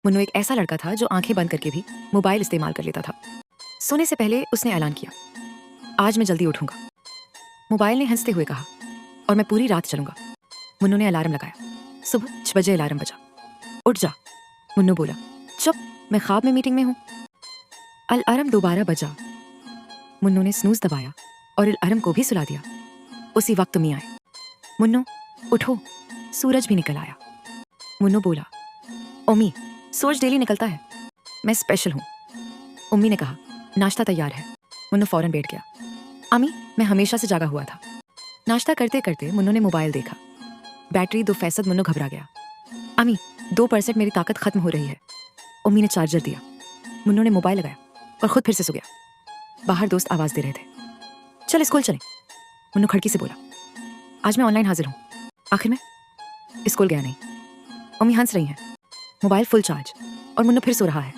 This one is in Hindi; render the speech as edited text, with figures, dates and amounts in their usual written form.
मुन्नू एक ऐसा लड़का था जो आंखें बंद करके भी मोबाइल इस्तेमाल कर लेता था। सोने से पहले उसने ऐलान किया, आज मैं जल्दी उठूंगा। मोबाइल ने हंसते हुए कहा, और मैं पूरी रात चलूंगा। मुन्नू ने अलार्म लगाया। सुबह 6 बजे अलार्म बजा। उठ जा, मुन्नू बोला। चुप, मैं ख्वाब में मीटिंग में हूं। अलार्म दोबारा बजा। मुन्नू ने स्नूज दबाया और अलार्म को भी सुला दिया। उसी वक्त तुम ही आए। मुन्नू उठो, सूरज भी निकल आया। मुन्नू बोला, उम्मी, सूरज डेली निकलता है, मैं स्पेशल हूं। उम्मी ने कहा, नाश्ता तैयार है। मुन्नू फौरन बैठ गया। अम्मी, मैं हमेशा से जागा हुआ था। नाश्ता करते करते मुन्नू ने मोबाइल देखा। बैटरी 2%। मुन्नू घबरा गया। अम्मी, 2% मेरी ताकत खत्म हो रही है। उम्मी ने चार्जर दिया। मुन्नू ने मोबाइल लगाया और खुद फिर से सो गया। बाहर दोस्त आवाज दे रहे थे, चल स्कूल चलें। मुन्नू खिड़की से बोला, आज मैं ऑनलाइन हाजिर हूं। आखिर में स्कूल गया नहीं। उम्मी हंस रही हैं, मोबाइल फुल चार्ज, और मुन्नू फिर सो रहा है।